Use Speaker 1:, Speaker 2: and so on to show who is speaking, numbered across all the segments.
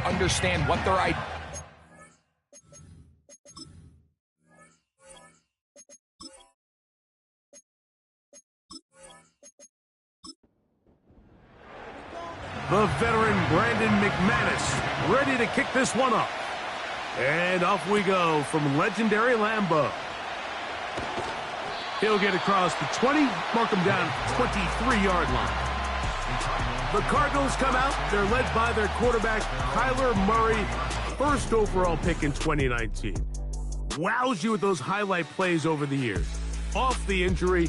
Speaker 1: understand what their idea.
Speaker 2: The veteran Brandon McManus ready to kick this one up. And off we go from legendary Lambeau. He'll get across the 20, mark him down at the 23-yard line. The Cardinals come out. They're led by their quarterback, Kyler Murray, first overall pick in 2019. Wows you with those highlight plays over the years. Off the injury,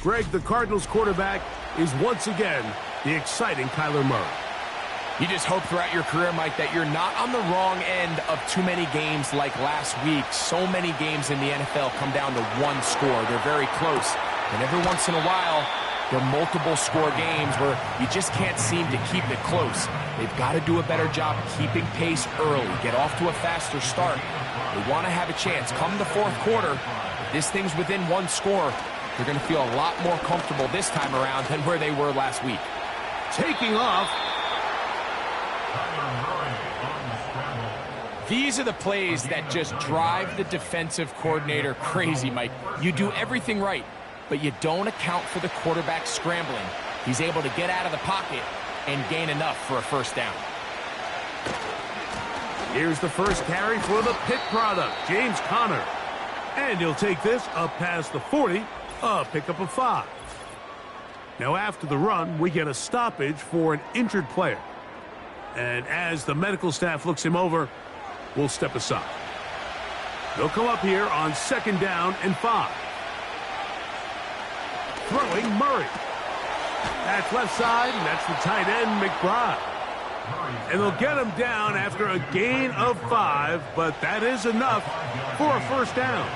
Speaker 2: Greg, the Cardinals quarterback, is once again the exciting Kyler Murray.
Speaker 1: You just hope throughout your career, Mike, that you're not on the wrong end of too many games like last week. So many games in the NFL come down to one score. They're very close. And every once in a while, there are multiple score games where you just can't seem to keep it close. They've got to do a better job keeping pace early, get off to a faster start. They want to have a chance. Come the fourth quarter, if this thing's within one score, they're going to feel a lot more comfortable this time around than where they were last week.
Speaker 2: Taking off.
Speaker 1: These are the plays that just drive the defensive coordinator crazy, Mike. You do everything right, but you don't account for the quarterback scrambling. He's able to get out of the pocket and gain enough for a first down.
Speaker 2: Here's the first carry for the Pitt product, James Conner. And he'll take this up past the 40, a pickup of 5. Now after the run, we get a stoppage for an injured player. And as the medical staff looks him over, we'll step aside. They'll come up here on 2nd down and 5. Throwing Murray. That's left side, and that's the tight end, McBride. And they'll get him down after a gain of 5, but that is enough for a first down.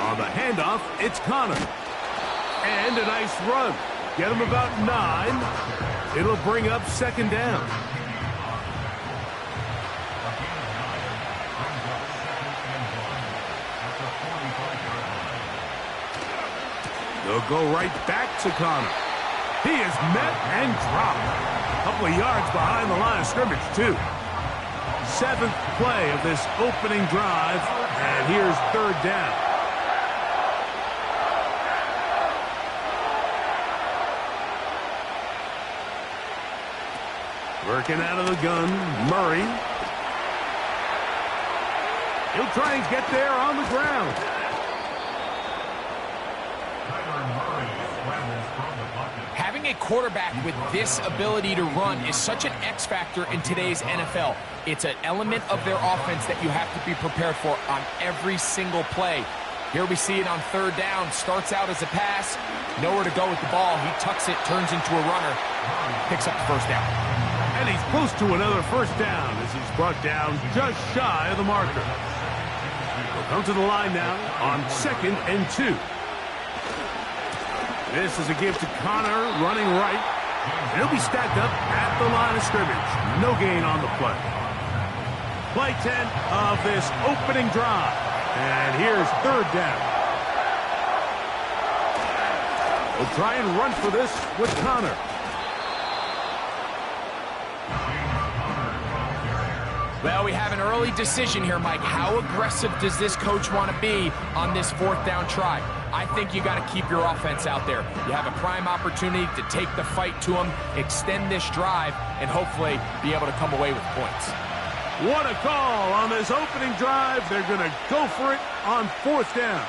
Speaker 2: On the handoff, it's Conner. And a nice run. Get him about 9. It'll bring up 2nd down. They'll go right back to Conner. He is met and dropped. A couple of yards behind the line of scrimmage, too. 7th play of this opening drive, and here's 3rd down. Working out of the gun, Murray. He'll try and get there on the ground.
Speaker 1: Having a quarterback with this ability to run is such an X factor in today's NFL. It's an element of their offense that you have to be prepared for on every single play. Here we see it on 3rd down. Starts out as a pass. Nowhere to go with the ball. He tucks it, turns into a runner. Picks up the first down.
Speaker 2: And he's close to another first down as he's brought down just shy of the marker. We'll come to the line now on 2nd and 2. This is a give to Conner running right. He'll be stacked up at the line of scrimmage. No gain on the play. Play 10 of this opening drive. And here's 3rd down. We'll try and run for this with Conner.
Speaker 1: Well, we have an early decision here, Mike. How aggressive does this coach want to be on this 4th down try? I think you got to keep your offense out there. You have a prime opportunity to take the fight to them, extend this drive, and hopefully be able to come away with points.
Speaker 2: What a call on this opening drive. They're going to go for it on 4th down.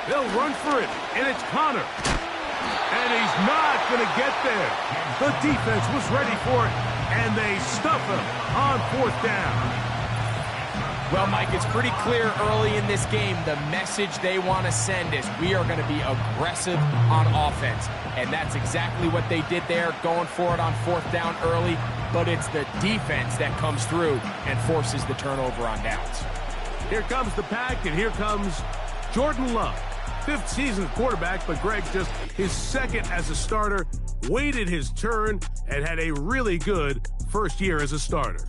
Speaker 2: They'll run for it, and it's Conner. And he's not going to get there. The defense was ready for it, and they stuff him on 4th down.
Speaker 1: Well, Mike, it's pretty clear early in this game the message they want to send is we are going to be aggressive on offense. And that's exactly what they did there, going for it on 4th down early. But it's the defense that comes through and forces the turnover on downs.
Speaker 2: Here comes the pack, and here comes Jordan Love. 5th season at quarterback, but Greg just his 2nd as a starter, waited his turn, and had a really good first year as a starter.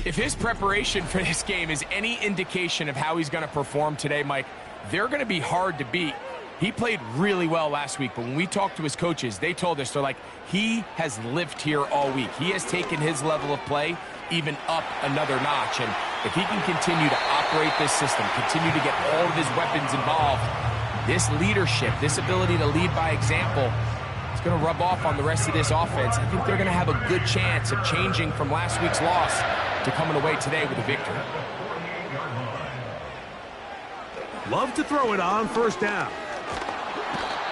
Speaker 1: If his preparation for this game is any indication of how he's going to perform today, Mike, they're going to be hard to beat. He played really well last week, but when we talked to his coaches, they told us, they're like, he has lived here all week. He has taken his level of play even up another notch. And if he can continue to operate this system, continue to get all of his weapons involved, this leadership, this ability to lead by example, it's going to rub off on the rest of this offense. I think they're going to have a good chance of changing from last week's loss to coming away today with a victory.
Speaker 2: Love to throw it on first down.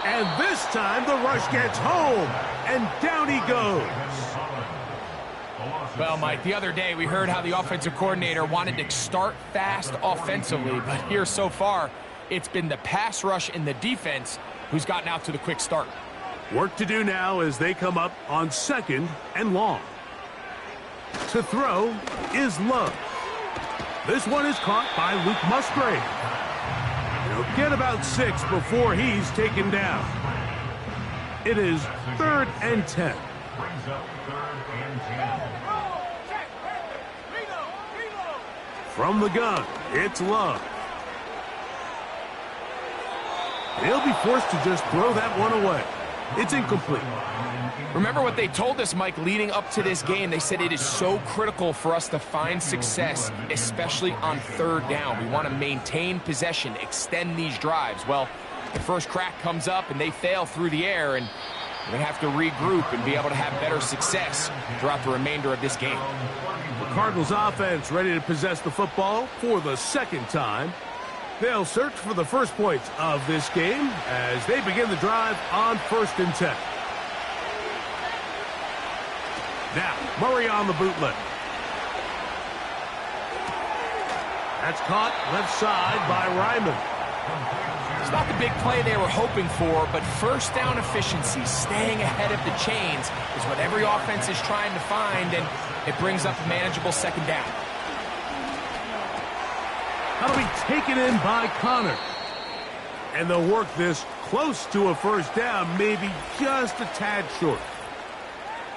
Speaker 2: And this time the rush gets home, and down he goes.
Speaker 1: Well, Mike, the other day we heard how the offensive coordinator wanted to start fast offensively, but here so far, it's been the pass rush and the defense who's gotten out to the quick start.
Speaker 2: Work to do now as they come up on 2nd and long. To throw is Love. This one is caught by Luke Musgrave. He'll get about 6 before he's taken down. It is 3rd and 10. From the gun, it's Love. He'll be forced to just throw that one away. It's incomplete.
Speaker 1: Remember what they told us, Mike, leading up to this game. They said it is so critical for us to find success, especially on 3rd down. We want to maintain possession, extend these drives. Well, the first crack comes up and they fail through the air, and we're going to have to regroup and be able to have better success throughout the remainder of this game.
Speaker 2: The Cardinals offense ready to possess the football for the 2nd time. They'll search for the first points of this game as they begin the drive on 1st and 10. Now, Murray on the bootleg. That's caught left side by Ryman.
Speaker 1: It's not the big play they were hoping for, but first down efficiency, staying ahead of the chains, is what every offense is trying to find, and it brings up a manageable 2nd down.
Speaker 2: That'll be taken in by Connor. And they'll work this close to a first down, maybe just a tad short.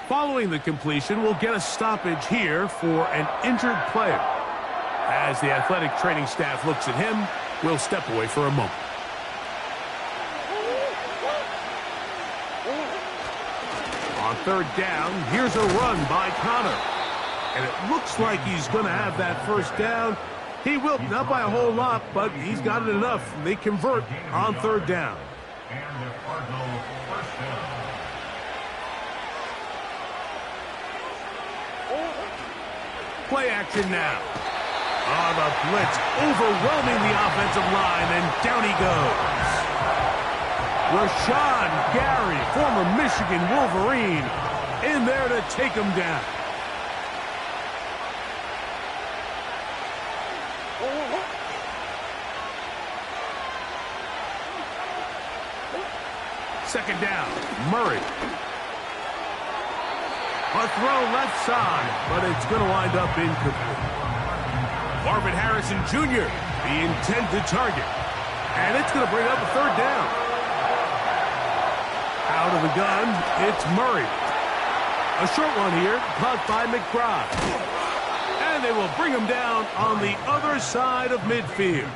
Speaker 2: Following the completion, we'll get a stoppage here for an injured player. As the athletic training staff looks at him, we'll step away for a moment. On 3rd down, here's a run by Connor. And it looks like he's going to have that first down. He will, not by a whole lot, but he's got it enough. They convert on 3rd down. Play action now. On the blitz, overwhelming the offensive line, and down he goes. Rashawn Gary, former Michigan Wolverine, in there to take him down. Second down, Murray. A throw left side, but it's going to wind up incomplete. Marvin Harrison Jr., the intended target. And it's going to bring up a 3rd down. Out of the gun, it's Murray. A short one here, caught by McBride. And they will bring him down on the other side of midfield.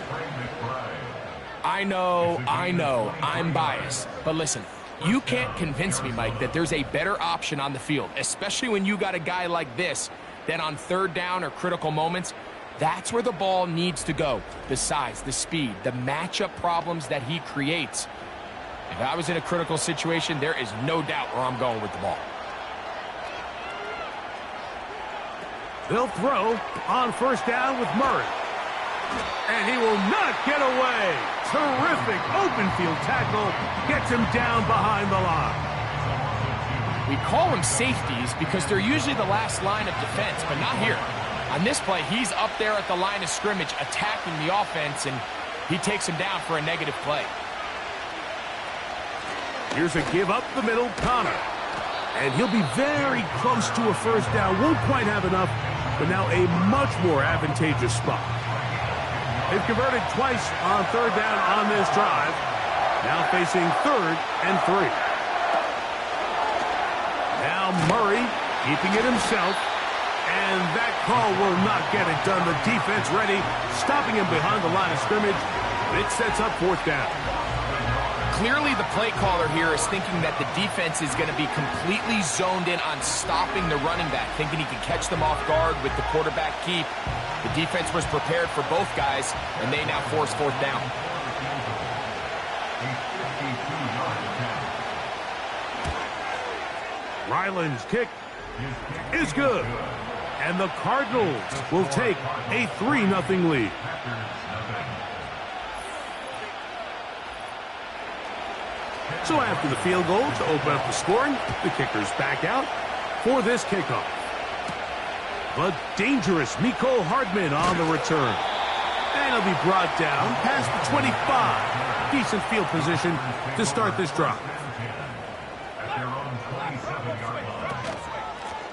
Speaker 1: I know, I'm biased. But listen, you can't convince me, Mike, that there's a better option on the field, especially when you got a guy like this, than on 3rd down or critical moments. That's where the ball needs to go. The size, the speed, the matchup problems that he creates. If I was in a critical situation, there is no doubt where I'm going with the ball.
Speaker 2: They'll throw on 1st down with Murray. And he will not get away. Terrific open field tackle. Gets him down behind the line.
Speaker 1: We call them safeties because they're usually the last line of defense, but not here. On this play, he's up there at the line of scrimmage attacking the offense, and he takes him down for a negative play.
Speaker 2: Here's a give up the middle, Connor. And he'll be very close to a first down. Won't quite have enough, but now a much more advantageous spot. They've converted twice on 3rd down on this drive. Now facing 3rd and 3. Now Murray keeping it himself. And that call will not get it done. The defense ready, stopping him behind the line of scrimmage. It sets up 4th down.
Speaker 1: Clearly, the play caller here is thinking that the defense is going to be completely zoned in on stopping the running back, thinking he can catch them off guard with the quarterback keep. The defense was prepared for both guys, and they now force fourth down.
Speaker 2: Ryland's kick is good. And the Cardinals will take a 3-0 lead. So after the field goal to open up the scoring, the kicker's back out for this kickoff. The dangerous Mecole Hardman on the return. And he'll be brought down past the 25. Decent field position to start this drive.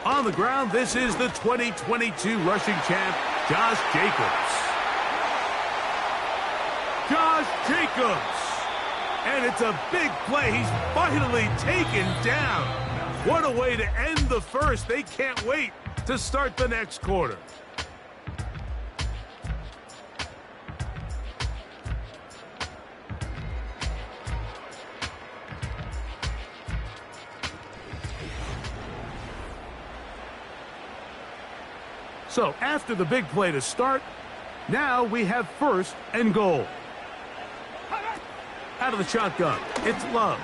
Speaker 2: On the ground, this is the 2022 rushing champ, Josh Jacobs. Josh Jacobs! And it's a big play. He's finally taken down. What a way to end the first. They can't wait to start the next quarter. So after the big play to start, now we have first and goal. Out of the shotgun, it's Love.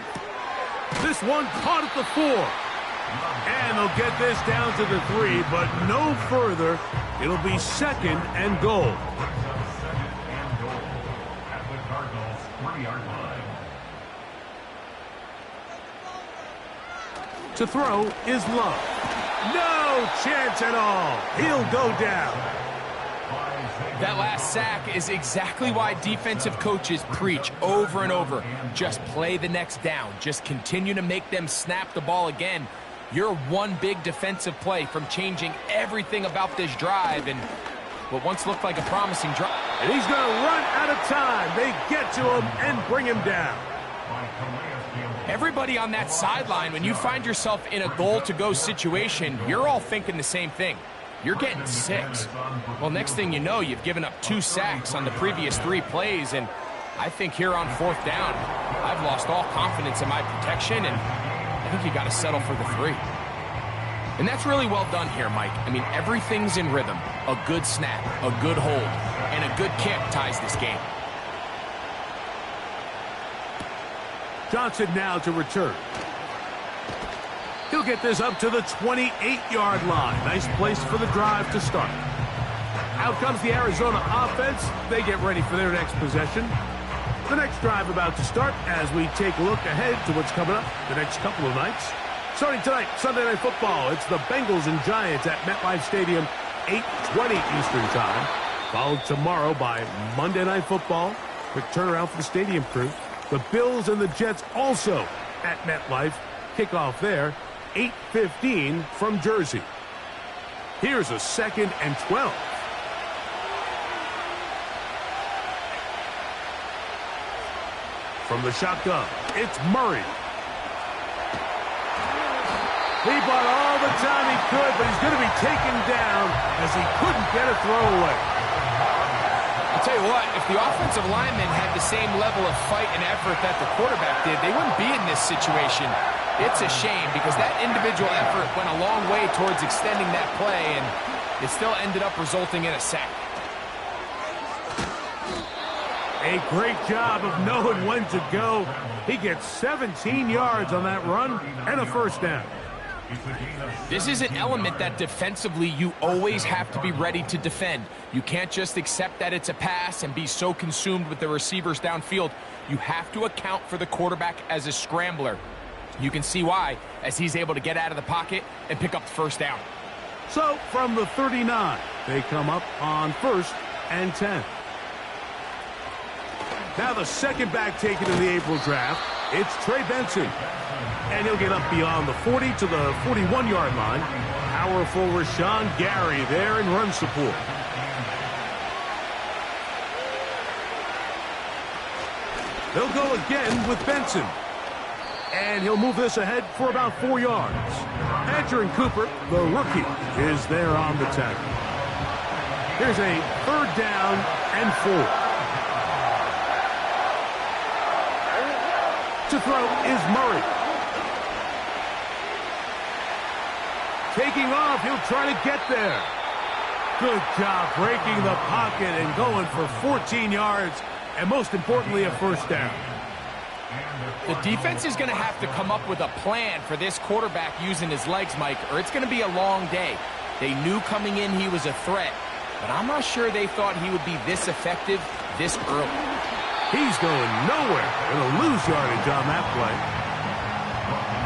Speaker 2: This one caught at the 4. And they'll get this down to the 3, but no further. It'll be second and goal. To throw is Love. No chance at all. He'll go down.
Speaker 1: That last sack is exactly why defensive coaches preach over and over. Just play the next down. Just continue to make them snap the ball again. You're one big defensive play from changing everything about this drive and what once looked like a promising drive.
Speaker 2: And he's going to run out of time. They get to him and bring him down.
Speaker 1: Everybody on that sideline, when you find yourself in a goal-to-go situation, you're all thinking the same thing. You're getting 6. Well, next thing you know, you've given up 2 sacks on the previous 3 plays, and I think here on fourth down, I've lost all confidence in my protection, and I think you got to settle for the 3. And that's really well done here, Mike. I mean, everything's in rhythm. A good snap, a good hold, and a good kick ties this game.
Speaker 2: Johnson now to return. He'll get this up to the 28-yard line. Nice place for the drive to start. Out comes the Arizona offense. They get ready for their next possession. The next drive about to start as we take a look ahead to what's coming up the next couple of nights. Starting tonight, Sunday Night Football. It's the Bengals and Giants at MetLife Stadium, 8:20 Eastern Time. Followed tomorrow by Monday Night Football. Quick turnaround for the stadium crew. The Bills and the Jets also at MetLife. Kickoff there, 8:15 from Jersey. Here's a 2nd and 12. From the shotgun, it's Murray. He bought all the time he could, but he's going to be taken down as he couldn't get a throwaway.
Speaker 1: I'll tell you what, if the offensive linemen had the same level of fight and effort that the quarterback did, they wouldn't be in this situation. It's a shame because that individual effort went a long way towards extending that play, and it still ended up resulting in a sack.
Speaker 2: A great job of knowing when to go. He gets 17 yards on that run and a first down.
Speaker 1: This is an element that defensively you always have to be ready to defend. You can't just accept that it's a pass and be so consumed with the receivers downfield. You have to account for the quarterback as a scrambler. You can see why as he's able to get out of the pocket and pick up the first down.
Speaker 2: So from the 39, they come up on 1st and 10. Now the second back taken in the April draft, it's Trey Benson. And he'll get up beyond the 40 to the 41-yard line. Powerful Rashawn Gary there in run support. They'll go again with Benson. And he'll move this ahead for about 4 yards. Andrew Cooper, the rookie, is there on the tackle. Here's a 3rd down and 4. throw is Murray. Taking off, he'll try to get there. Good job breaking the pocket and going for 14 yards, and most importantly, a first down.
Speaker 1: The defense is going to have to come up with a plan for this quarterback using his legs, Mike, or it's going to be a long day. They knew coming in he was a threat, but I'm not sure they thought he would be this effective this early.
Speaker 2: He's going nowhere. Going to lose yardage on that play.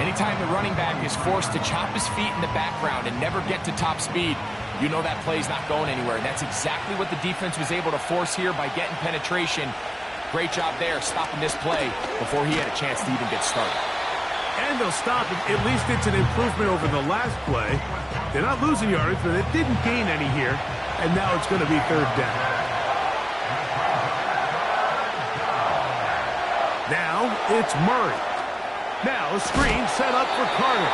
Speaker 1: Anytime the running back is forced to chop his feet in the background and never get to top speed, you know that play's not going anywhere. And that's exactly what the defense was able to force here by getting penetration. Great job there stopping this play before he had a chance to even get started.
Speaker 2: And they'll stop it. At least it's an improvement over the last play. They're not losing yardage, but it didn't gain any here. And now it's going to be third down. Now it's Murray. Now a screen set up for Carter.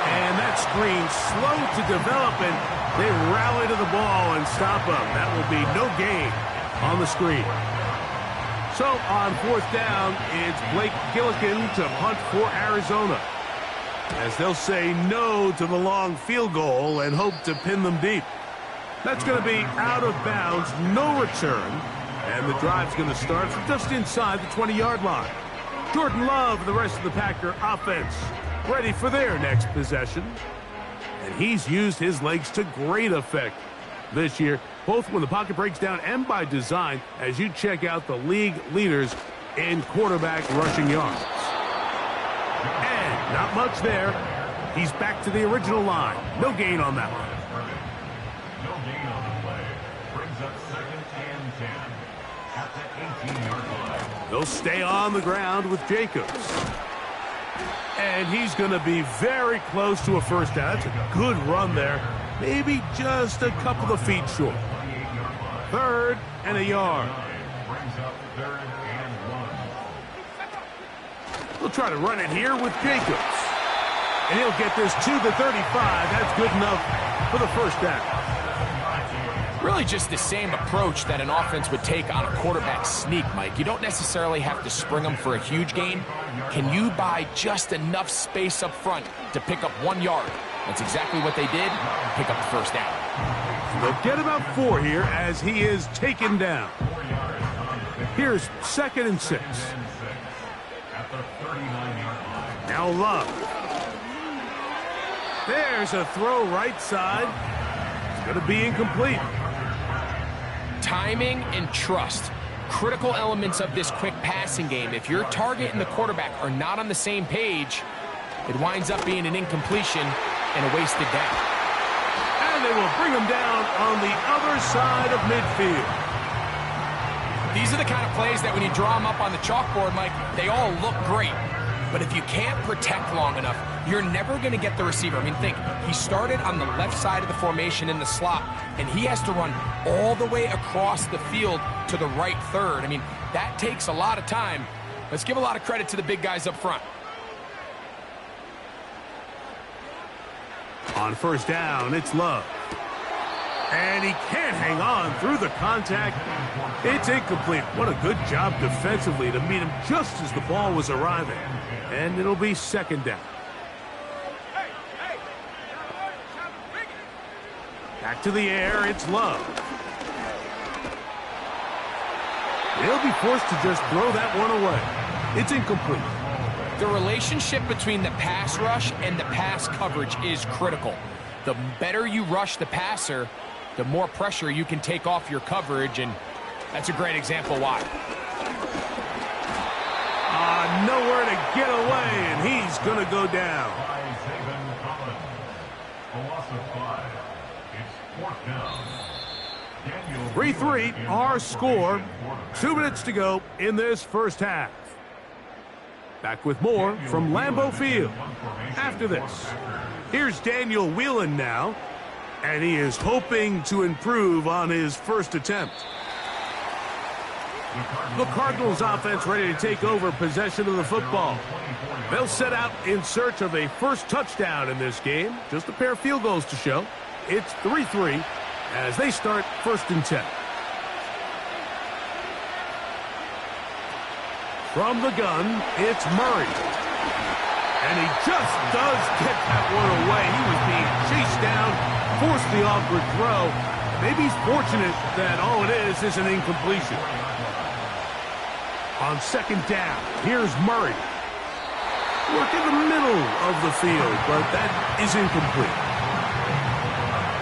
Speaker 2: And that screen slow to develop, and they rally to the ball and stop up. That will be no gain on the screen. So on fourth down, it's Blake Gillikin to punt for Arizona, as they'll say no to the long field goal and hope to pin them deep. That's going to be out of bounds, no return, and the drive's going to start from just inside the 20-yard line. Jordan Love and the rest of the Packer offense ready for their next possession. And he's used his legs to great effect this year, both when the pocket breaks down and by design, as you check out the league leaders in quarterback rushing yards. And not much there. He's back to the original line. No gain on that one.
Speaker 3: No gain on the play. Brings up 2nd and 10 at the 18-yard line.
Speaker 2: They'll stay on the ground with Jacobs. And he's going to be very close to a first down. That's a good run there. Maybe just a couple of feet short. 3rd and a yard.
Speaker 3: Brings up 3rd and 1.
Speaker 2: We'll try to run it here with Jacobs. And he'll get this to the 35. That's good enough for the first down.
Speaker 1: Really just the same approach that an offense would take on a quarterback sneak, Mike. You don't necessarily have to spring them for a huge gain. Can you buy just enough space up front to pick up 1 yard? That's exactly what they did. Pick up the first down.
Speaker 2: They'll get about 4 here as he is taken down. Here's 2nd and 6. Now Love. There's a throw right side. It's going to be incomplete.
Speaker 1: Timing and trust. Critical elements of this quick passing game. If your target and the quarterback are not on the same page, it winds up being an incompletion and a wasted down.
Speaker 2: And they will bring him down on the other side of midfield.
Speaker 1: These are the kind of plays that when you draw them up on the chalkboard, Mike, they all look great. But if you can't protect long enough, you're never going to get the receiver. I mean, think, he started on the left side of the formation in the slot, and he has to run all the way across the field to the right third. I mean, that takes a lot of time. Let's give a lot of credit to the big guys up front.
Speaker 2: On first down, it's Love. And he can't hang on through the contact. It's incomplete. What a good job defensively to meet him just as the ball was arriving. And it'll be 2nd down. Back to the air, it's Love. He'll be forced to just throw that one away. It's incomplete.
Speaker 1: The relationship between the pass rush and the pass coverage is critical. The better you rush the passer, the more pressure you can take off your coverage, and that's a great example why.
Speaker 2: Nowhere to get away, and he's going to go down. 3-3, our score. 2 minutes to go in this first half. Back with more from Lambeau Field. After this, here's Daniel Whelan now, and he is hoping to improve on his first attempt. The Cardinals offense ready to take over possession of the football. They'll set out in search of a first touchdown in this game. Just a pair of field goals to show. It's 3-3 as they start 1st and 10. From the gun, it's Murray. And he just does get that one away. He was being chased down, forced the awkward throw. Maybe he's fortunate that all it is an incompletion. On second down, here's Murray. Work in the middle of the field, but that is incomplete.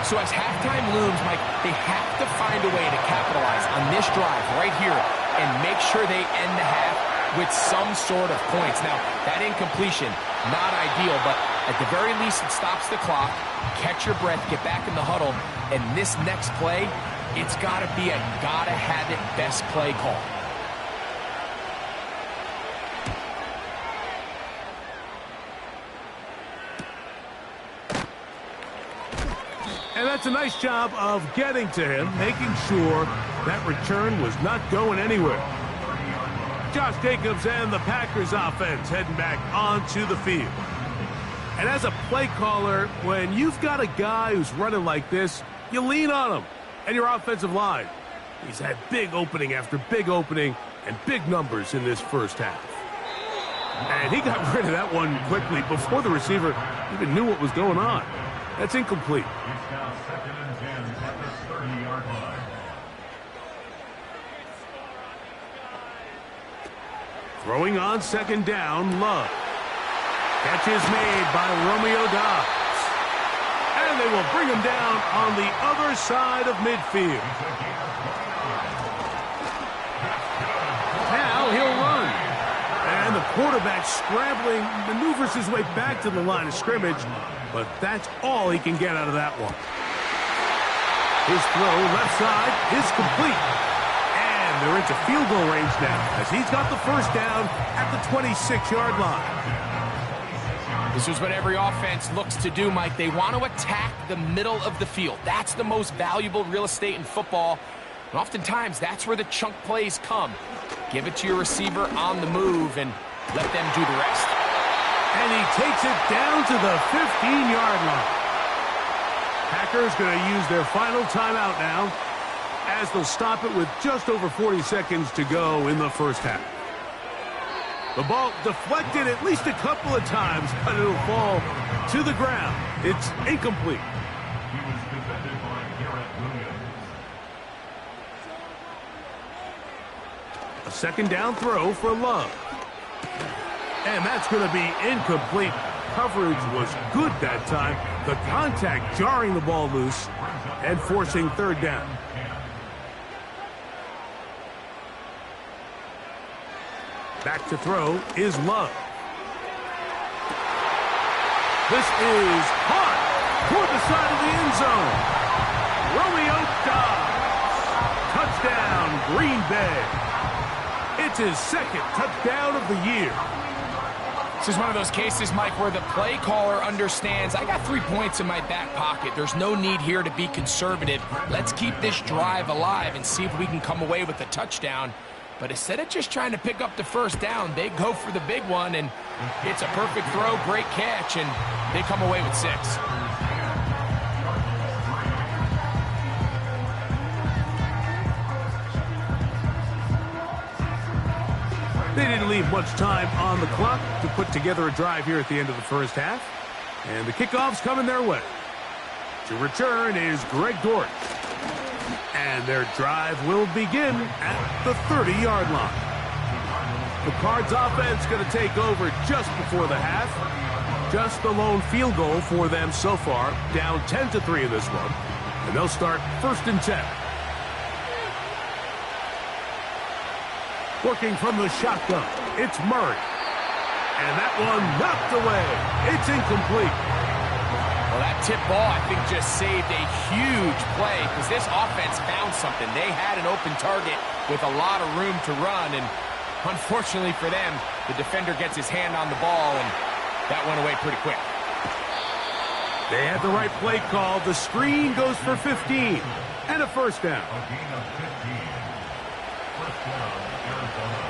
Speaker 1: So as halftime looms, Mike, they have to find a way to capitalize on this drive right here and make sure they end the half with some sort of points. Now, that incompletion, not ideal, but at the very least, it stops the clock. Catch your breath, get back in the huddle, and this next play, it's got to be a gotta-have-it best play call.
Speaker 2: And that's a nice job of getting to him, making sure that return was not going anywhere. Josh Jacobs and the Packers offense heading back onto the field. And as a play caller, when you've got a guy who's running like this, you lean on him and your offensive line. He's had big opening after big opening and big numbers in this first half. And he got rid of that one quickly before the receiver even knew what was going on. That's incomplete.
Speaker 3: It's now 2nd and 10 at the 30-yard line.
Speaker 2: Throwing on second down, Love. Catch is made by Romeo Dobbs. And they will bring him down on the other side of midfield. Now he'll run. And the quarterback scrambling, maneuvers his way back to the line of scrimmage. But that's all he can get out of that one. His throw left side is complete. And they're into field goal range now as he's got the first down at the 26-yard line.
Speaker 1: This is what every offense looks to do, Mike. They want to attack the middle of the field. That's the most valuable real estate in football. And oftentimes, that's where the chunk plays come. Give it to your receiver on the move and let them do the rest.
Speaker 2: And he takes it down to the 15-yard line. Packers going to use their final timeout now as they'll stop it with just over 40 seconds to go in the first half. The ball deflected at least a couple of times, but it'll fall to the ground. It's incomplete.
Speaker 3: He was defended by Garrett Williams.
Speaker 2: A second down throw for Love. And that's going to be incomplete. Coverage was good that time. The contact jarring the ball loose and forcing third down. Back to throw is Love. This is hot toward the side of the end zone. Romeo Dobbs. Touchdown, Green Bay. It's his second touchdown of the year.
Speaker 1: This is one of those cases, Mike, where the play caller understands, I got 3 points in my back pocket. There's no need here to be conservative. Let's keep this drive alive and see if we can come away with a touchdown. But instead of just trying to pick up the first down, they go for the big one, and it's a perfect throw, great catch, and they come away with 6.
Speaker 2: They didn't leave much time on the clock to put together a drive here at the end of the first half. And the kickoff's coming their way. To return is Greg Dortch. And their drive will begin at the 30-yard line. The Cards offense going to take over just before the half. Just the lone field goal for them so far, down 10-3 in this one. And they'll start 1st and 10. Working from the shotgun, it's Murray. And that one knocked away. It's incomplete.
Speaker 1: Well, that tip ball, I think, just saved a huge play because this offense found something. They had an open target with a lot of room to run, and unfortunately for them, the defender gets his hand on the ball, and that went away pretty quick.
Speaker 2: They had the right play call. The screen goes for 15 and a first down.
Speaker 3: A gain of 15. First down, Arizona.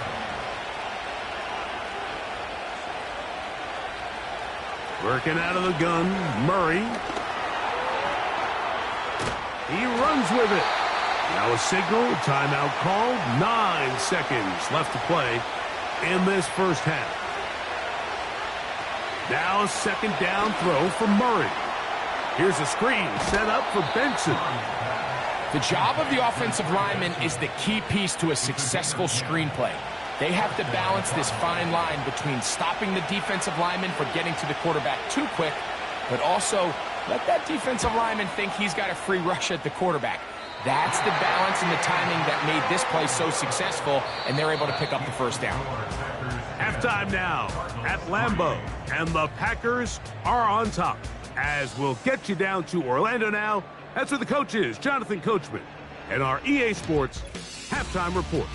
Speaker 2: Working out of the gun, Murray. He runs with it. Now a signal, timeout called, 9 seconds left to play in this first half. Now a second down throw for Murray. Here's a screen set up for Benson.
Speaker 1: The job of the offensive lineman is the key piece to a successful screenplay. They have to balance this fine line between stopping the defensive lineman from getting to the quarterback too quick, but also let that defensive lineman think he's got a free rush at the quarterback. That's the balance and the timing that made this play so successful, and they're able to pick up the first down.
Speaker 2: Halftime now at Lambeau, and the Packers are on top. As we'll get you down to Orlando now, that's where the coach is, Jonathan Coachman, and our EA Sports Halftime Report.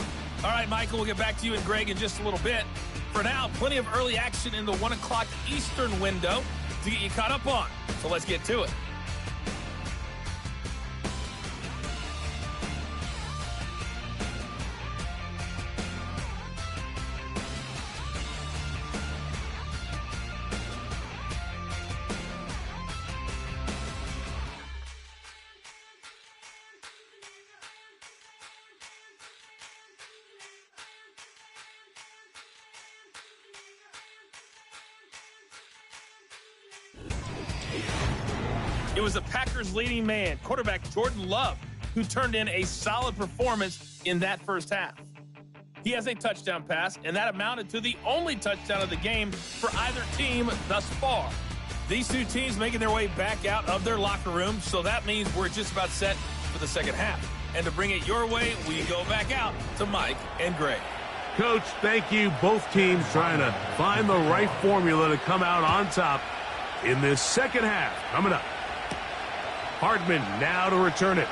Speaker 4: All right, Michael, we'll get back to you and Greg in just a little bit. For now, plenty of early action in the 1 o'clock Eastern window to get you caught up on. So let's get to it. It was the Packers' leading man, quarterback Jordan Love, who turned in a solid performance in that first half. He has a touchdown pass, and that amounted to the only touchdown of the game for either team thus far. These two teams making their way back out of their locker room, so that means we're just about set for the second half. And to bring it your way, we go back out to Mike and Greg.
Speaker 2: Coach, thank you. Both teams trying to find the right formula to come out on top in this second half. Coming up. Hardman now to return it.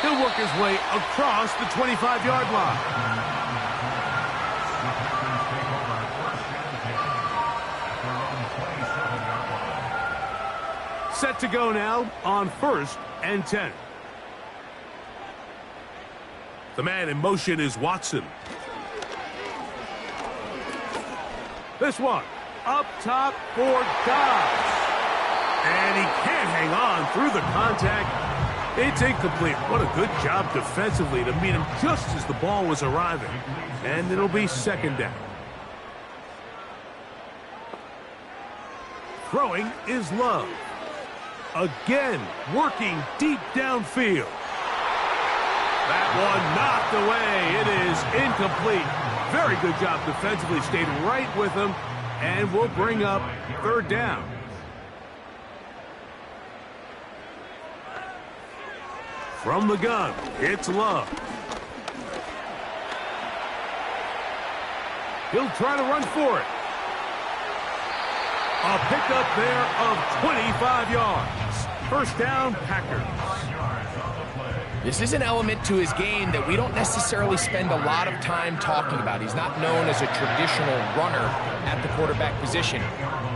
Speaker 2: He'll work his way across the 25-yard line. Set to go now on 1st and 10. The man in motion is Watson. This one up top for Dobbs. And he can't hang on through the contact. It's incomplete. What a good job defensively to meet him just as the ball was arriving. And it'll be second down. Throwing is Love. Again, working deep downfield. That one knocked away. It is incomplete. Very good job defensively. Stayed right with him. And we'll bring up third down. From the gun, it's Love. He'll try to run for it. A pickup there of 25 yards. First down, Packers.
Speaker 1: This is an element to his game that we don't necessarily spend a lot of time talking about. He's not known as a traditional runner at the quarterback position.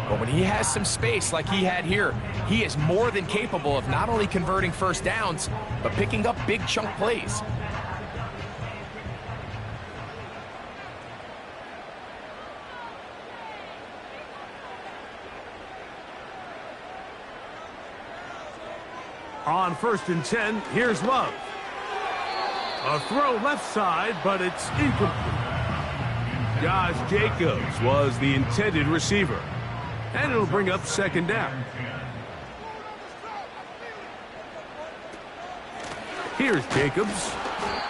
Speaker 1: But when he has some space like he had here, he is more than capable of not only converting first downs, but picking up big chunk plays.
Speaker 2: On 1st and 10, here's Love. A throw left side, but it's incomplete. Josh Jacobs was the intended receiver. And it'll bring up second down. Here's Jacobs.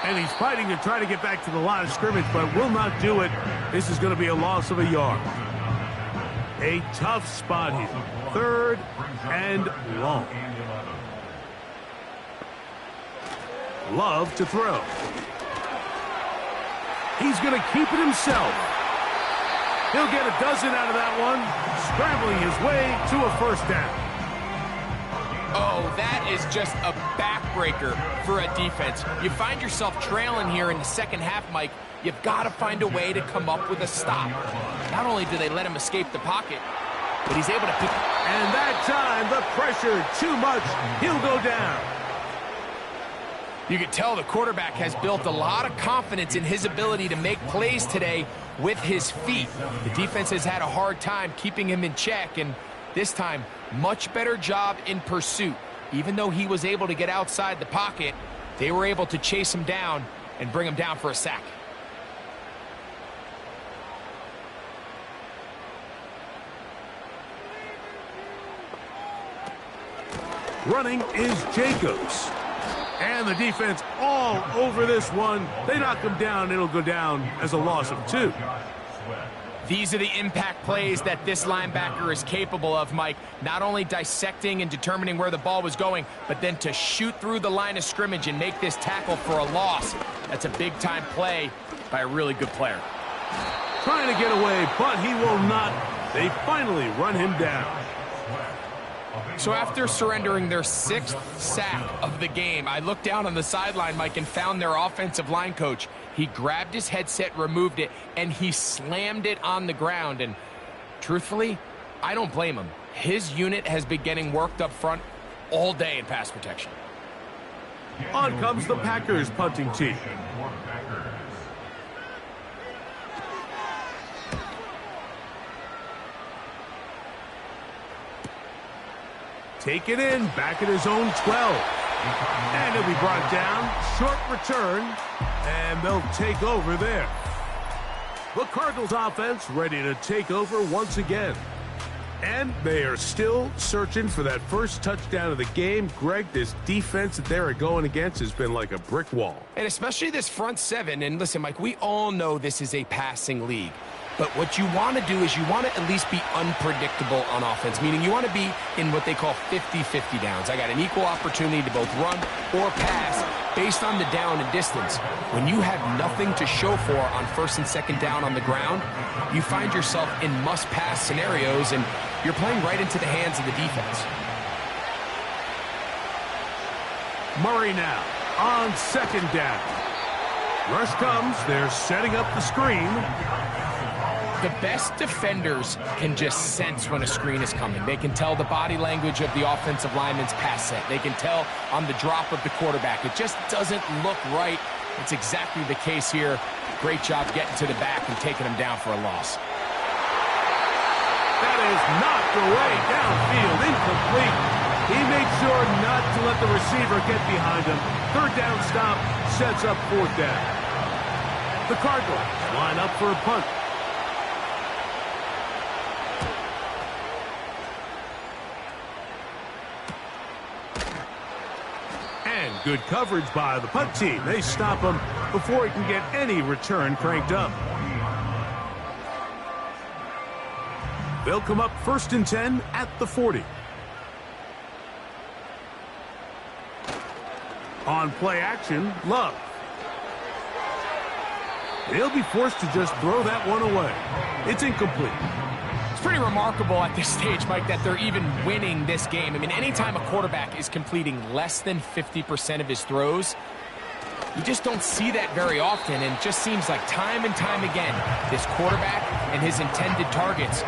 Speaker 2: And he's fighting to try to get back to the line of scrimmage, but will not do it. This is going to be a loss of a yard. A tough spot here. 3rd and long. Love to throw. He's going to keep it himself. He'll get a dozen out of that one, scrambling his way to a first down.
Speaker 1: Oh, that is just a backbreaker for a defense. You find yourself trailing here in the second half, Mike. You've got to find a way to come up with a stop. Not only do they let him escape the pocket, but he's able to pick.
Speaker 2: And that time, the pressure too much. He'll go down.
Speaker 1: You can tell the quarterback has built a lot of confidence in his ability to make plays today with his feet. The defense has had a hard time keeping him in check, and this time, much better job in pursuit. Even though he was able to get outside the pocket, they were able to chase him down and bring him down for a sack.
Speaker 2: Running is Jacobs. And the defense all over this one. They knock him down. It'll go down as a loss of 2.
Speaker 1: These are the impact plays that this linebacker is capable of, Mike. Not only dissecting and determining where the ball was going, but then to shoot through the line of scrimmage and make this tackle for a loss. That's a big-time play by a really good player.
Speaker 2: Trying to get away, but he will not. They finally run him down.
Speaker 1: So after surrendering their 6th sack of the game, I looked down on the sideline, Mike, and found their offensive line coach. He grabbed his headset, removed it, and he slammed it on the ground. And truthfully, I don't blame him. His unit has been getting worked up front all day in pass protection.
Speaker 2: On comes the Packers punting team. Take it in, back at his own 12. And he'll be brought down. Short return, and they'll take over there. The Cardinals offense ready to take over once again. And they are still searching for that first touchdown of the game. Greg, this defense that they're going against has been like a brick wall.
Speaker 1: And especially this front 7. And listen, Mike, we all know this is a passing league. But what you want to do is you want to at least be unpredictable on offense, meaning you want to be in what they call 50-50 downs. I got an equal opportunity to both run or pass based on the down and distance. When you have nothing to show for on 1st and 2nd down on the ground, you find yourself in must-pass scenarios, and you're playing right into the hands of the defense.
Speaker 2: Murray now on 2nd down. Rush comes. They're setting up the screen.
Speaker 1: The best defenders can just sense when a screen is coming. They can tell the body language of the offensive lineman's pass set. They can tell on the drop of the quarterback. It just doesn't look right. It's exactly the case here. Great job getting to the back and taking him down for a loss.
Speaker 2: That is knocked away downfield, incomplete. He made sure not to let the receiver get behind him. 3rd down stop sets up 4th down. The Cardinals line up for a punt. And good coverage by the punt team. They stop him before he can get any return cranked up. They'll come up 1st and 10 at the 40. On play action, Love. He'll be forced to just throw that one away. It's incomplete.
Speaker 1: It's pretty remarkable at this stage, Mike, that they're even winning this game. I mean, anytime a quarterback is completing less than 50% of his throws, you just don't see that very often, and it just seems like time and time again, this quarterback and his intended targets,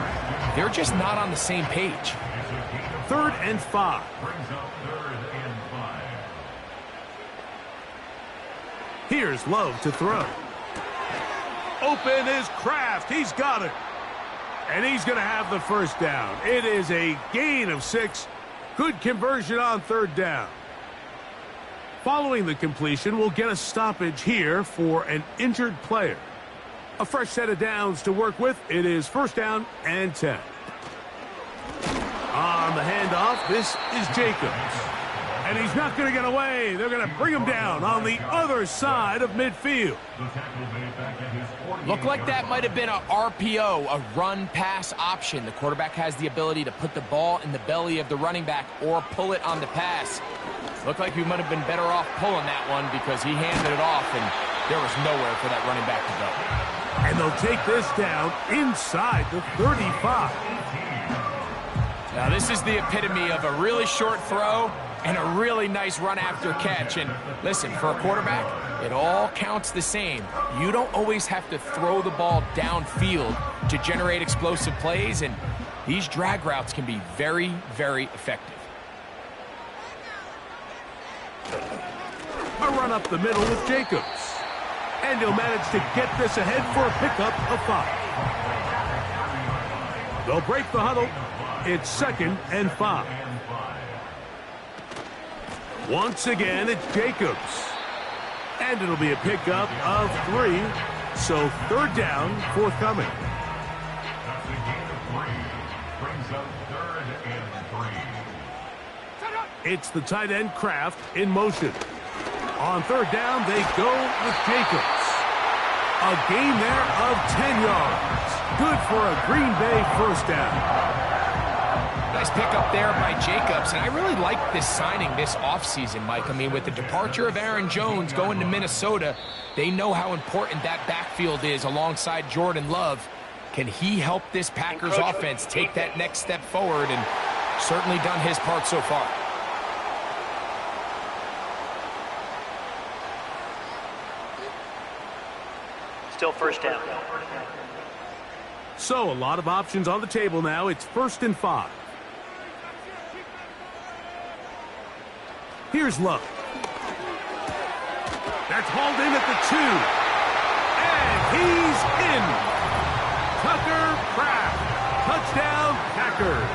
Speaker 1: they're just not on the same page.
Speaker 2: 3rd and 5. Here's Love to throw. Open is Kraft. He's got it. And he's going to have the 1st down. It is a gain of 6. Good conversion on 3rd down. Following the completion, we'll get a stoppage here for an injured player. A fresh set of downs to work with. It is 1st down and 10. On the handoff, this is Jacobs. And he's not going to get away. They're going to bring him down on the other side of midfield.
Speaker 1: Looked like that might have been a RPO, a run-pass option. The quarterback has the ability to put the ball in the belly of the running back or pull it on the pass. Looked like he might have been better off pulling that one because he handed it off, and there was nowhere for that running back to go.
Speaker 2: And they'll take this down inside the 35.
Speaker 1: Now, this is the epitome of a really short throw and a really nice run after catch. And listen, for a quarterback, it all counts the same. You don't always have to throw the ball downfield to generate explosive plays, and these drag routes can be very, very effective.
Speaker 2: A run up the middle with Jacobs. And he'll manage to get this ahead for a pickup of 5. They'll break the huddle. It's 2nd and 5. Once again, it's Jacobs. And it'll be a pickup of 3. So 3rd down forthcoming.
Speaker 3: That's a gain of 3. Brings up 3rd and 3.
Speaker 2: It's the tight end Kraft in motion. On third down, they go with Jacobs. A gain there of 10 yards. Good for a Green Bay first down.
Speaker 1: Nice pickup there by Jacobs, and I really like this signing this offseason, Mike. I mean, with the departure of Aaron Jones going to Minnesota, they know how important that backfield is alongside Jordan Love. Can he help this Packers offense take that next step forward? And certainly done his part so far.
Speaker 5: Still first down.
Speaker 2: So a lot of options on the table now. It's 1st and 5. Here's Love. That's hauled in at the 2. And he's in. Tucker Kraft. Touchdown, Packers.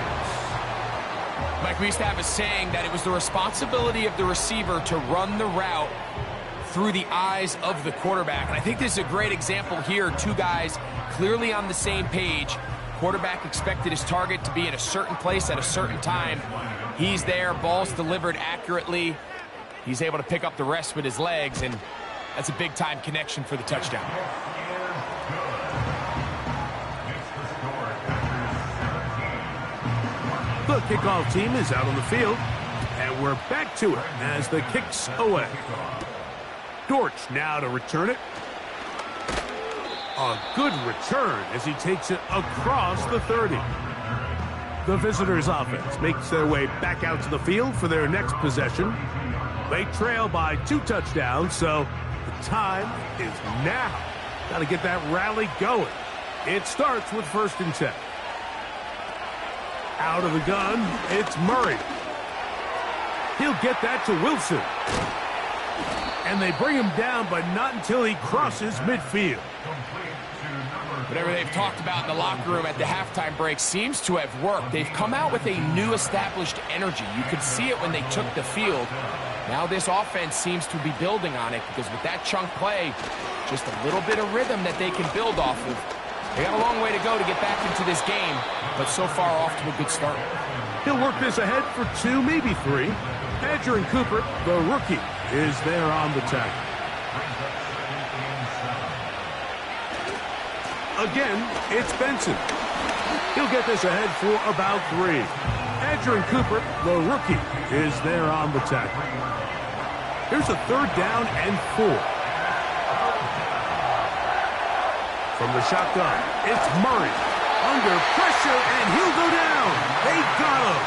Speaker 1: Mike, we used to have a saying that it was the responsibility of the receiver to run the route through the eyes of the quarterback. And I think this is a great example here. Two guys clearly on the same page. Quarterback expected his target to be in a certain place at a certain time. He's there, ball's delivered accurately. He's able to pick up the rest with his legs, and that's a big-time connection for the touchdown.
Speaker 2: The kickoff team is out on the field, and we're back to it as the kick's away. Dortch now to return it. A good return as he takes it across the 30. The visitors' offense makes their way back out to the field for their next possession. They trail by 2 touchdowns, so the time is now. Got to get that rally going. It starts with 1st and 10. Out of the gun, it's Murray. He'll get that to Wilson. And they bring him down, but not until he crosses midfield.
Speaker 1: Whatever they've talked about in the locker room at the halftime break seems to have worked. They've come out with a new established energy. You could see it when they took the field. Now this offense seems to be building on it because with that chunk play, just a little bit of rhythm that they can build off of. They got a long way to go to get back into this game, but so far off to a good start.
Speaker 2: He'll work this ahead for 2, maybe 3. Adrian Cooper, the rookie, is there on the tackle. Again, it's Benson. He'll get this ahead for about 3. Adrian Cooper, the rookie, is there on the tackle. Here's a 3rd down and 4. From the shotgun, it's Murray. Under pressure, and he'll go down. They got him.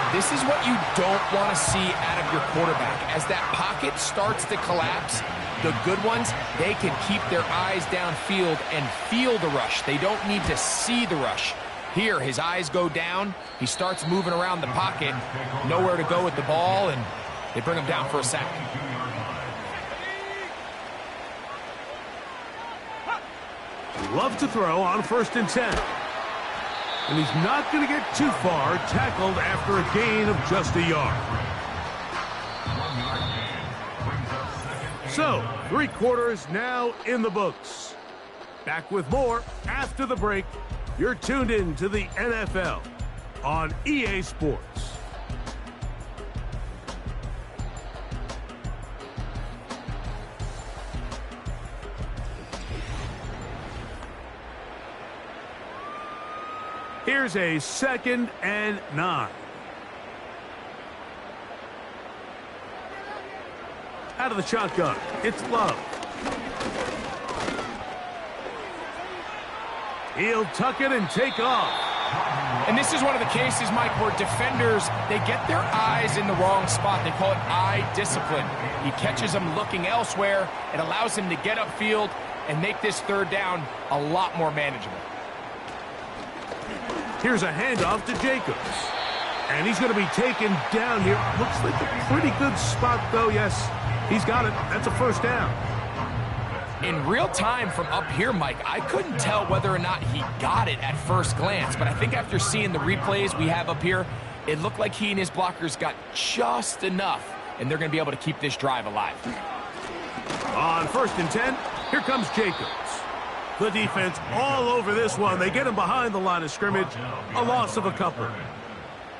Speaker 1: This is what you don't want to see out of your quarterback. As that pocket starts to collapse, the good ones, they can keep their eyes downfield and feel the rush. They don't need to see the rush. Here, his eyes go down. He starts moving around the pocket. Nowhere to go with the ball, and they bring him down for a sack.
Speaker 2: Love to throw on 1st and 10. And he's not going to get too far, tackled after a gain of just a yard. So, 3 quarters now in the books. Back with more after the break. You're tuned in to the NFL on EA Sports. Here's a 2nd and 9. Out of the shotgun, it's Love. He'll tuck it and take off.
Speaker 1: And this is one of the cases, Mike, where defenders, they get their eyes in the wrong spot. They call it eye discipline. He catches them looking elsewhere. It allows him to get upfield and make this 3rd down a lot more manageable.
Speaker 2: Here's a handoff to Jacobs. And he's going to be taken down here. Looks like a pretty good spot, though. Yes, he's got it. That's a 1st down.
Speaker 1: In real time from up here, Mike, I couldn't tell whether or not he got it at first glance. But I think after seeing the replays we have up here, it looked like he and his blockers got just enough. And they're going to be able to keep this drive alive.
Speaker 2: On 1st and 10, here comes Jacobs. The defense all over this one. They get him behind the line of scrimmage. A loss of a couple.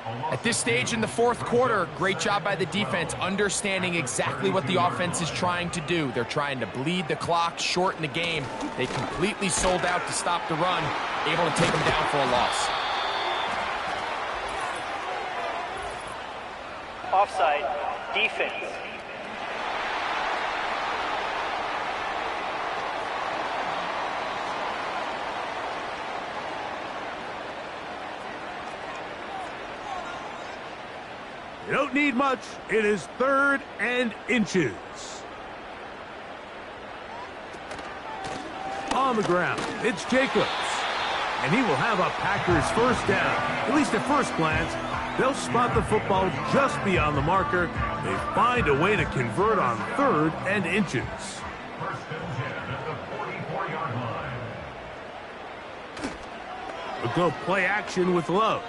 Speaker 1: At this stage in the fourth quarter, great job by the defense, understanding exactly what the offense is trying to do. They're trying to bleed the clock, shorten the game. They completely sold out to stop the run, able to take them down for a loss.
Speaker 5: Offside, defense.
Speaker 2: You don't need much. It is 3rd and inches. On the ground, it's Jacobs. And he will have a Packers first down. At least at first glance, they'll spot the football just beyond the marker. They find a way to convert on 3rd and inches.
Speaker 3: First and 10 at the 44-yard line.
Speaker 2: We'll go play action with Love.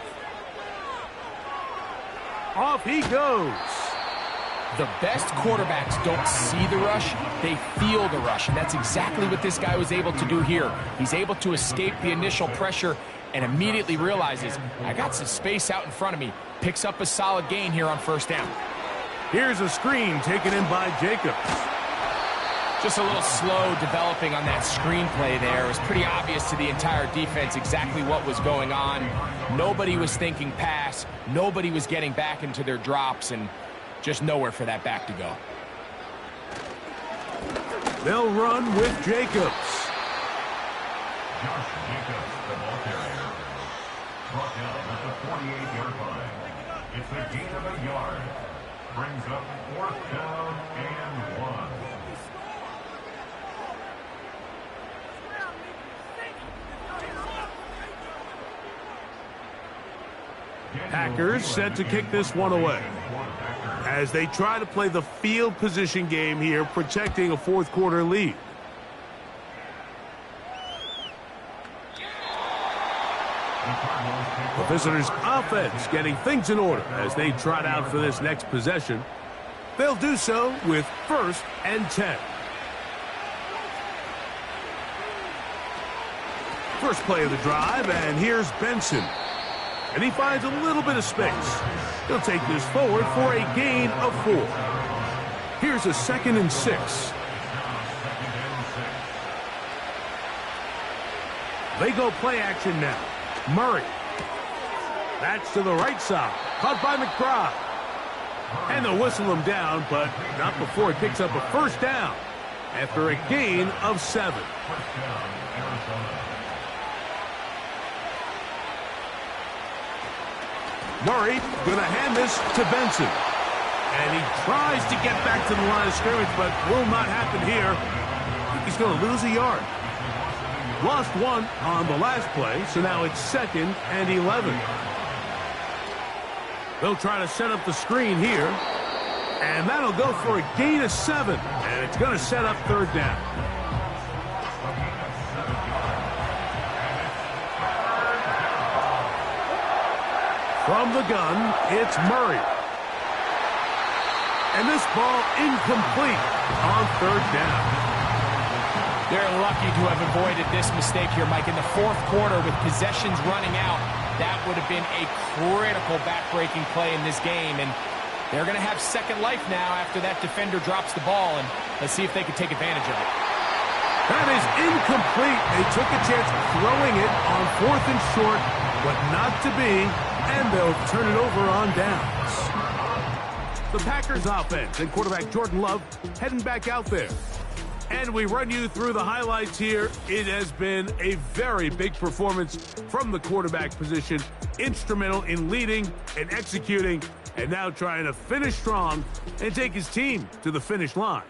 Speaker 2: Off he goes.
Speaker 1: The best quarterbacks don't see the rush, they feel the rush. And that's exactly what this guy was able to do here. He's able to escape the initial pressure and immediately realizes, I got some space out in front of me. Picks up a solid gain here on first down.
Speaker 2: Here's a screen taken in by Jacobs.
Speaker 1: Just a little slow developing on that screenplay there. It was pretty obvious to the entire defense exactly what was going on. Nobody was thinking pass. Nobody was getting back into their drops, and just nowhere for that back to go.
Speaker 2: They'll run with Jacobs.
Speaker 3: Josh Jacobs, the ball carrier. Brought down at the 48-yard line. It's a gain of a yard. Brings up 4th down and 1.
Speaker 2: Packers set to kick this one away as they try to play the field position game here, protecting a fourth quarter lead. The visitors' offense getting things in order as they trot out for this next possession. They'll do so with 1st and 10. First play of the drive, and here's Benson. And he finds a little bit of space. He'll take this forward for a gain of 4. Here's a 2nd and 6. They go play action now. Murray. That's to the right side. Caught by McBride. And they'll whistle him down, but not before he picks up a first down after a gain of 7. Murray going to hand this to Benson. And he tries to get back to the line of scrimmage, but will not happen here. He's going to lose a yard. Lost 1 on the last play, so now it's 2nd and 11. They'll try to set up the screen here. And that'll go for a gain of 7. And it's going to set up 3rd down. From the gun, it's Murray. And this ball incomplete on 3rd down.
Speaker 1: They're lucky to have avoided this mistake here, Mike. In the fourth quarter, with possessions running out, that would have been a critical back-breaking play in this game. And they're going to have second life now after that defender drops the ball. And let's see if they can take advantage of it.
Speaker 2: That is incomplete. They took a chance throwing it on 4th and short, but not to be. And they'll turn it over on downs. The Packers offense and quarterback Jordan Love heading back out there. And we run you through the highlights here. It has been a very big performance from the quarterback position. Instrumental in leading and executing, and now trying to finish strong and take his team to the finish line.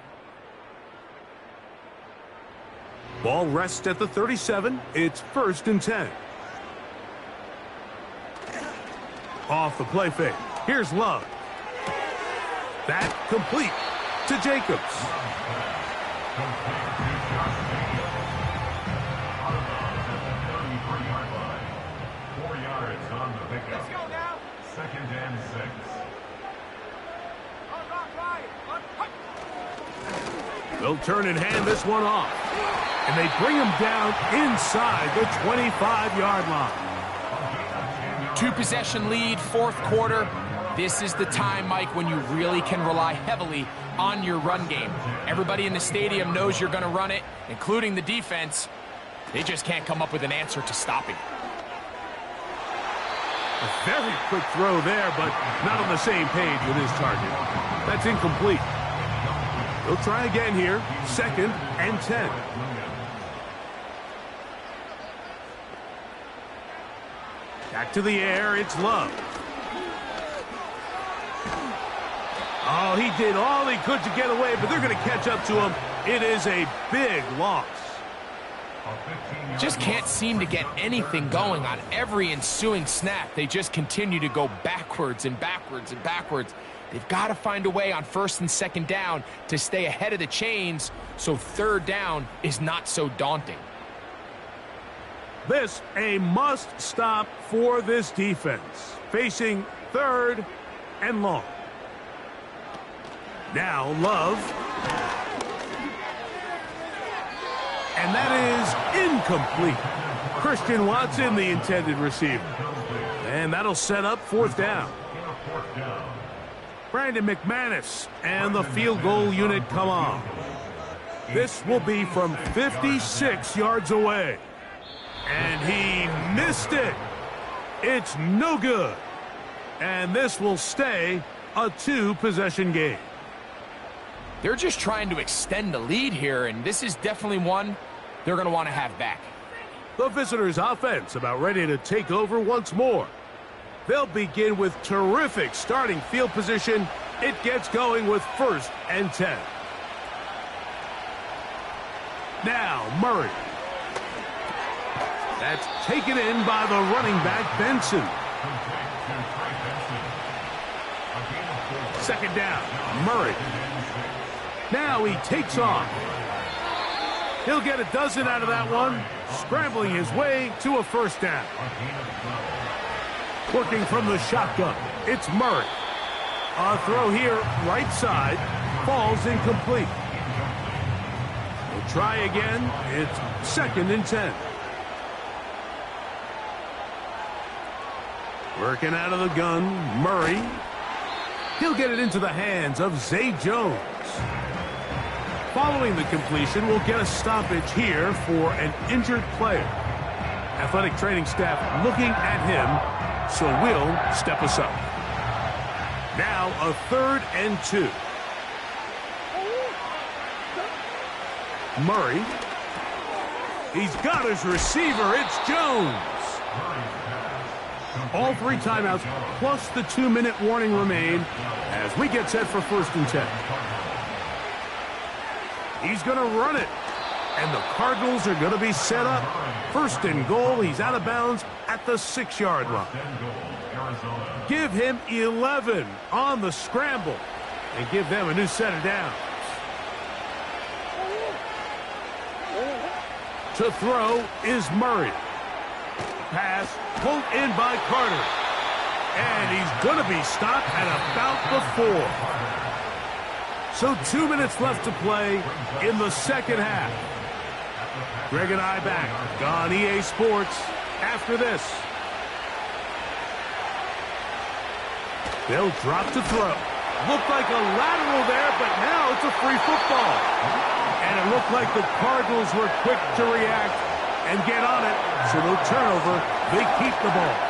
Speaker 2: Ball rests at the 37. It's 1st and 10. Off the play fake. Here's Love. That complete to Jacobs.
Speaker 3: Let's go now. 2nd and 6.
Speaker 2: They'll turn and hand this one off. And they bring him down inside the 25-yard line.
Speaker 1: 2-possession lead, fourth quarter. This is the time, Mike, when you really can rely heavily on your run game. Everybody in the stadium knows you're going to run it, including the defense. They just can't come up with an answer to stopping it.
Speaker 2: A very quick throw there, but not on the same page with his target. That's incomplete. He'll try again here. 2nd and 10. Back to the air. It's Love. Oh, he did all he could to get away, but they're going to catch up to him. It is a big loss.
Speaker 1: Just can't seem to get anything going on every ensuing snap. They just continue to go backwards and backwards and backwards. They've got to find a way on 1st and 2nd down to stay ahead of the chains so 3rd down is not so daunting.
Speaker 2: This a must stop for this defense. Facing 3rd and long. Now Love. And that is incomplete. Christian Watson, the intended receiver. And that'll set up 4th down. Brandon McManus and the field goal unit come on. This will be from 56 yards away. And he missed it. It's no good. And this will stay a 2-possession game.
Speaker 1: They're just trying to extend the lead here, and this is definitely one they're going to want to have back.
Speaker 2: The visitors' offense about ready to take over once more. They'll begin with terrific starting field position. It gets going with 1st and 10. Now Murray. That's taken in by the running back, Benson. 2nd down, Murray. Now he takes off. He'll get a dozen out of that one, scrambling his way to a 1st down. Working from the shotgun, it's Murray. A throw here, right side, falls incomplete. We'll try again. It's 2nd and 10. Working out of the gun, Murray. He'll get it into the hands of Zay Jones. Following the completion, we'll get a stoppage here for an injured player. Athletic training staff looking at him, so we'll step aside. Now a 3rd and 2. Murray. He's got his receiver. It's Jones. All 3 timeouts plus the 2-minute warning remain as we get set for 1st and 10. He's going to run it. And the Cardinals are going to be set up. 1st and goal. He's out of bounds at the 6-yard line. Give him 11 on the scramble and give them a new set of downs. To throw is Murray. Pass pulled in by Carter. And he's going to be stopped at about the 4. So 2 minutes left to play in the 2nd half. Greg and I back on EA Sports after this. They'll drop to throw. Looked like a lateral there, but now it's a free football. And it looked like the Cardinals were quick to react and get on it. So no turnover. They keep the ball.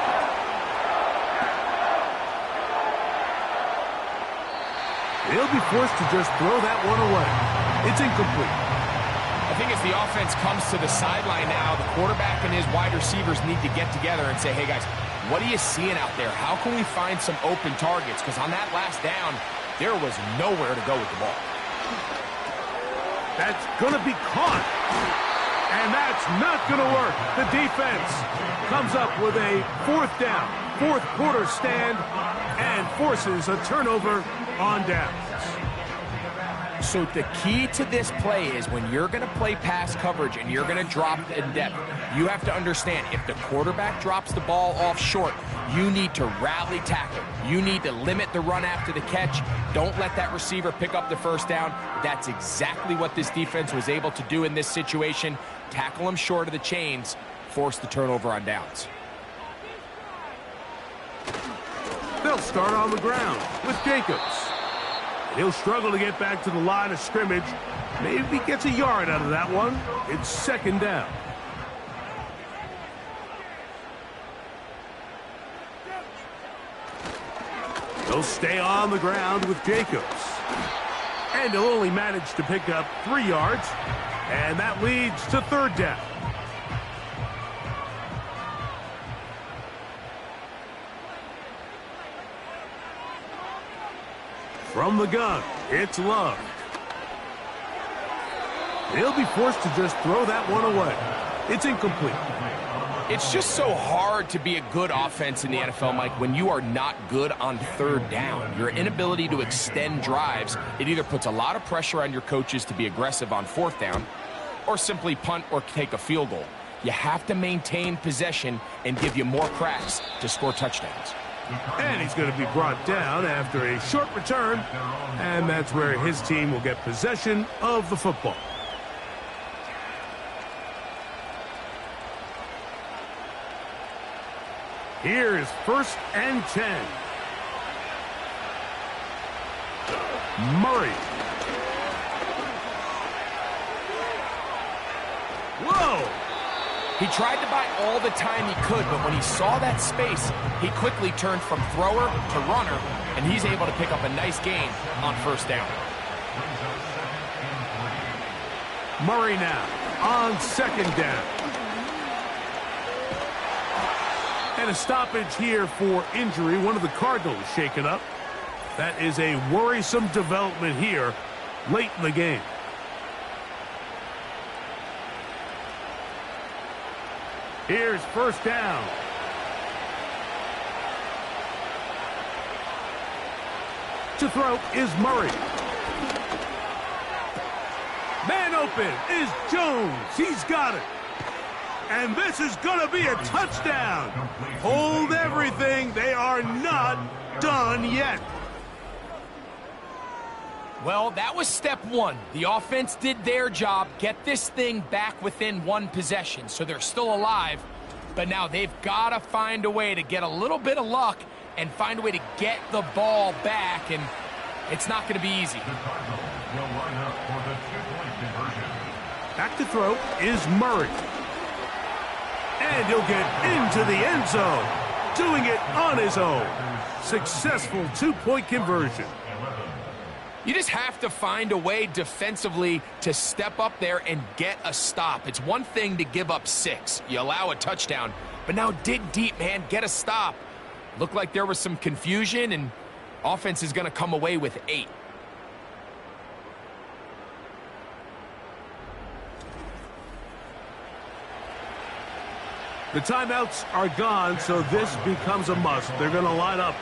Speaker 2: They'll be forced to just throw that one away. It's incomplete.
Speaker 1: I think as the offense comes to the sideline now, the quarterback and his wide receivers need to get together and say, hey, guys, what are you seeing out there? How can we find some open targets? Because on that last down, there was nowhere to go with the ball.
Speaker 2: That's going to be caught. And that's not going to work. The defense comes up with a 4th down, 4th quarter stand, and forces a turnover on downs.
Speaker 1: So the key to this play is when you're going to play pass coverage and you're going to drop in depth, you have to understand if the quarterback drops the ball off short, you need to rally tackle. You need to limit the run after the catch. Don't let that receiver pick up the 1st down. That's exactly what this defense was able to do in this situation. Tackle him short of the chains, force the turnover on downs.
Speaker 2: They'll start on the ground with Jacobs. And he'll struggle to get back to the line of scrimmage. Maybe he gets a yard out of that one. It's second down. He'll stay on the ground with Jacobs. And he'll only manage to pick up 3 yards. And that leads to third down. From the gun, it's Love. He'll be forced to just throw that one away. It's incomplete.
Speaker 1: It's just so hard to be a good offense in the NFL, Mike, when you are not good on third down. Your inability to extend drives, it either puts a lot of pressure on your coaches to be aggressive on fourth down or simply punt or take a field goal. You have to maintain possession and give you more cracks to score touchdowns.
Speaker 2: And he's going to be brought down after a short return, and that's where his team will get possession of the football. Here's 1st and 10. Murray. Whoa!
Speaker 1: He tried to buy all the time he could, but when he saw that space, he quickly turned from thrower to runner, and he's able to pick up a nice gain on first down.
Speaker 2: Murray now on second down. And a stoppage here for injury. One of the Cardinals shaken up. That is a worrisome development here late in the game. Here's first down. To throw is Murray. Man open is Jones. He's got it. And this is going to be a touchdown. Hold everything. They are not done yet.
Speaker 1: Well, that was step one. The offense did their job, get this thing back within one possession, so they're still alive. But now they've got to find a way to get a little bit of luck and find a way to get the ball back, and it's not going to be easy.
Speaker 2: Back to throw is Murray. And he'll get into the end zone, doing it on his own. Successful two-point conversion.
Speaker 1: You just have to find a way defensively to step up there and get a stop. It's one thing to give up 6. You allow a touchdown, but now dig deep, man. Get a stop. Looked like there was some confusion, and offense is going to come away with 8.
Speaker 2: The timeouts are gone, so this becomes a must. They're going to line up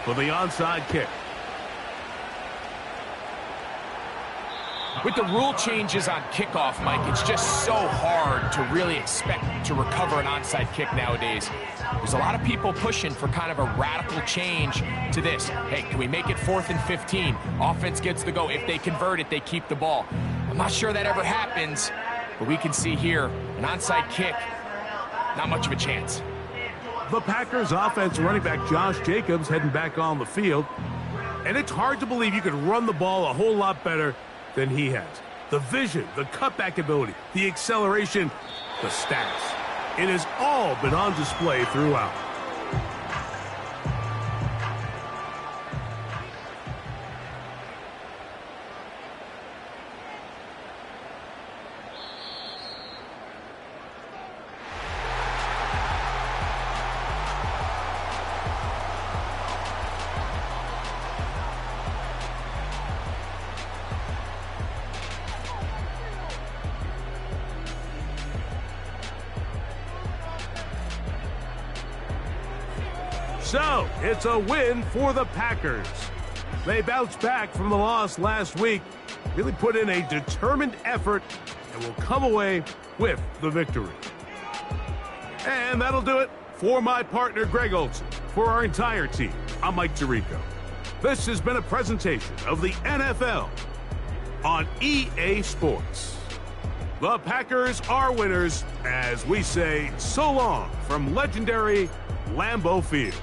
Speaker 2: for the onside kick.
Speaker 1: With the rule changes on kickoff, Mike, it's just so hard to really expect to recover an onside kick nowadays. There's a lot of people pushing for kind of a radical change to this. Hey, can we make it 4th and 15? Offense gets to go. If they convert it, they keep the ball. I'm not sure that ever happens, but we can see here an onside kick, not much of a chance.
Speaker 2: The Packers offense running back Josh Jacobs heading back on the field. And it's hard to believe you could run the ball a whole lot better than he has. The vision, the cutback ability, the acceleration, the stats. It has all been on display throughout. So, it's a win for the Packers. They bounced back from the loss last week, really put in a determined effort, and will come away with the victory. And that'll do it for my partner, Greg Olson. For our entire team, I'm Mike Tirico. This has been a presentation of the NFL on EA Sports. The Packers are winners as we say so long from legendary Lambeau Field.